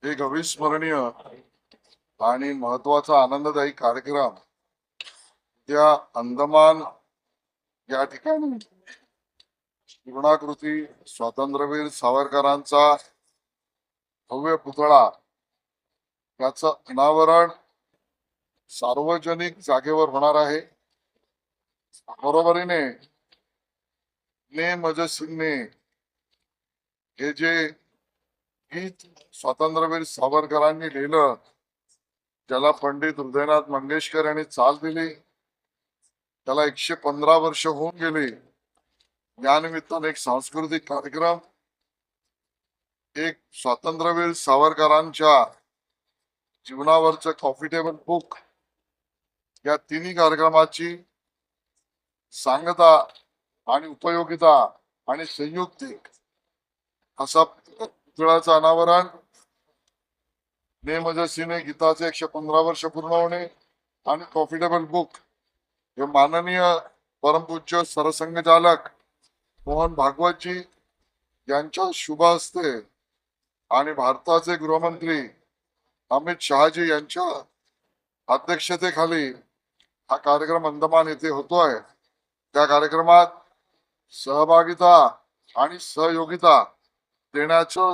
एक अविस्मरणीय आणि महत्वाचा आनंददायी कार्यक्रम त्या अंदमान या ठिकाणी पूर्णाकृती स्वातंत्र्यवीर सावरकरांचा भव्य पुतळा याचं अनावरण सार्वजनिक जागेवर होणार आहे। बरोबरीने ने मजसिने हे जे गीत स्वातंत्र्यवीर सावरकरांनी लिहिलं, ज्याला पंडित हृदयनाथ मंगेशकर यांनी चाल दिली, त्याला 115 वर्ष होऊन गेली। या निमित्ताने एक सांस्कृतिक कार्यक्रम, एक स्वातंत्र्यवीर सावरकरांच्या जीवनावरचं कॉफी टेबल बुक, या तिन्ही कार्यक्रमाची सांगता आणि उपयोगिता आणि संयुक्तिक असा पुतळ्याचं अनावरण, ने मजसीने गीताचे 115 वर्ष पूर्ण होणे आणि कॉफी टेबल बुक हे माननीय परमपूज्य सरसंघचालक मोहन भागवतजी यांच्या शुभ हस्ते आणि भारताचे गृहमंत्री अमित शहाजी यांच्या अध्यक्षतेखाली हा कार्यक्रम अंदमान येथे होतोय। त्या कार्यक्रमात सहभागिता आणि सहयोगिता देण्याचं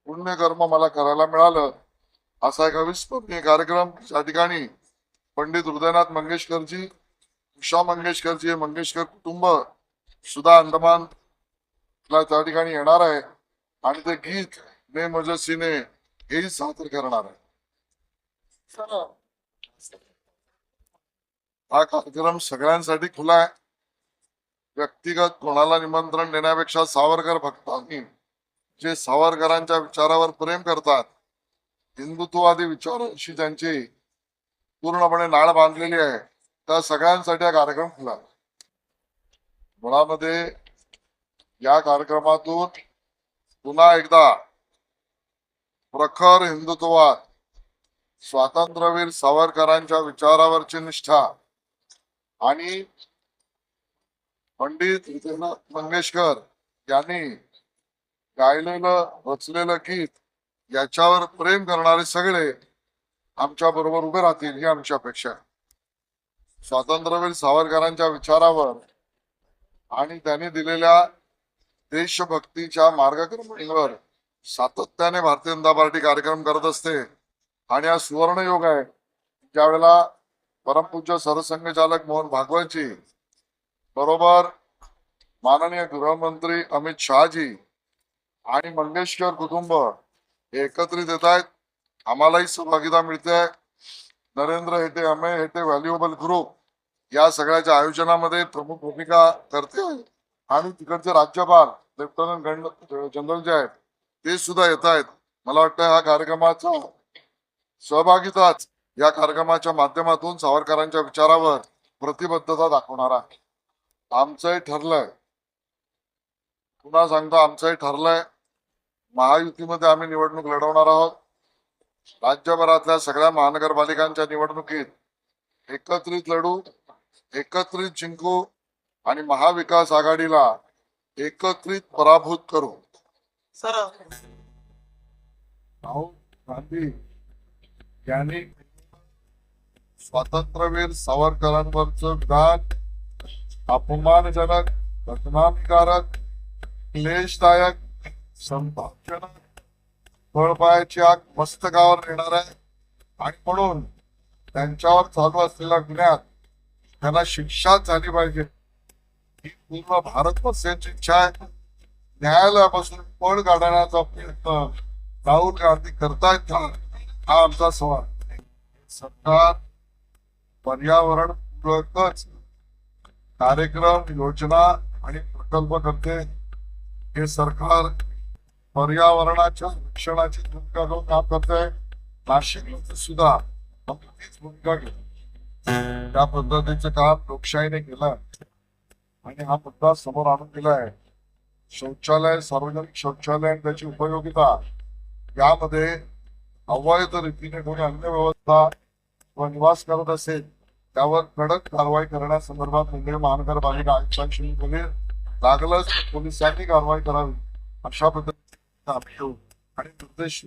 पुण्यकर्म मला करायला मिळालं। असा एक अविस्मरणीय कार्यक्रम त्या ठिकाणी पंडित हृदयनाथ मंगेशकरजी, उषा मंगेशकरजी, मंगेशकर कुटुंब सुद्धा अंदमान त्या ठिकाणी येणार आहे आणि ते गीत ने मजसीने हेही सादर करणार आहे। हा कार्यक्रम सगळ्यांसाठी खुला आहे। व्यक्तिगत कोणाला निमंत्रण देण्यापेक्षा सावरकर भक्तांनी जे सावरकरांच्या विचारावर प्रेम करतात, हिंदुत्ववादी विचारांशी त्यांची पूर्णपणे नाळ बांधलेली आहे, त्या सगळ्यांसाठी हा कार्यक्रम खुला आहे। मुळामध्ये या कार्यक्रमातून पुन्हा एकदा प्रखर हिंदुत्ववाद, स्वातंत्र्यवीर सावरकरांच्या विचारावरची निष्ठा आणि पंडित हृदयनाथ मंगेशकर यांनी गायलेलं रचलेलं गीत याच्यावर प्रेम करणारे सगळे आमच्या बरोबर उभे राहतील ही आमची अपेक्षा आहे। स्वातंत्र्यवीर सावरकरांच्या विचारावर आणि त्यांनी दिलेल्या देशभक्तीच्या मार्गक्रमणीवर सातत्याने भारतीय जनता पार्टी कार्यक्रम करत असते आणि हा सुवर्ण योग आहे ज्यावेळेला परमपूज्य सरसंघचालक मोहन भागवतजी बरोबर माननीय गृहमंत्री अमित शहाजी आणि मंगेशकर कुटुंब एकत्रित येत आहेत। आम्हालाही सहभागिता मिळते। नरेंद्र हेटे, अमेय हेटे व्हॅल्युएबल ग्रुप या सगळ्याच्या आयोजनामध्ये प्रमुख भूमिका करते आणि तिकडचे राज्यपाल लेफ्टनंट जनरल जे आहेत ते सुद्धा येत आहेत। मला वाटतं हा कार्यक्रमाचा सहभागिताच या कार्यक्रमाच्या माध्यमातून सावरकरांच्या विचारावर प्रतिबद्धता दाखवणार आहे। आमचंही ठरलंय, पुन्हा सांगतो आमचंही ठरलंय, महायुतीमध्ये आम्ही निवडणूक लढवणार आहोत। राज्यभरातल्या सगळ्या महानगरपालिकांच्या निवडणुकीत एकत्रित लढू, एकत्रित जिंकू आणि महाविकास आघाडीला एकत्रित पराभूत करू। राहुल गांधी यांनी स्वातंत्र्यवीर सावरकरांवरचं विधान अपमानजनक, बदनामीकारक, क्लेशदायक, संतापजनक, फळपायाची आग मस्तकावर येणार आहे आणि म्हणून त्यांच्यावर चालू असलेल्या गुन्ह्यात त्यांना शिक्षा झाली पाहिजे ही पूर्ण भारतवासियांची इच्छा आहे। न्यायालयापासून पळ काढण्याचा प्रयत्न राहुल गांधी करतायत का, हा आमचा सवाल। सरकार पर्यावरण पूरकच कार्यक्रम, योजना आणि प्रकल्प करते। हे सरकार पर्यावरणाच्या रक्षणाची भूमिका घेऊन काम करते। नाशिक सुद्धा तीच भूमिका घेते। त्या पद्धतीचं काम लोकशाहीने केलं आणि हा मुद्दा समोर आणून दिलाय। शौचालय, सार्वजनिक शौचालय आणि त्याची उपयोगिता यामध्ये अवैध रीतीने कोणी अन्य व्यवस्था व निवास करत असेल त्यावर कडक कारवाई करण्यासंदर्भात मुंबई महानगरपालिका आयुक्तांशी बोलले, लागलंच पोलिसांनी कारवाई करावी अशा पद्धतीने आणि निर्देश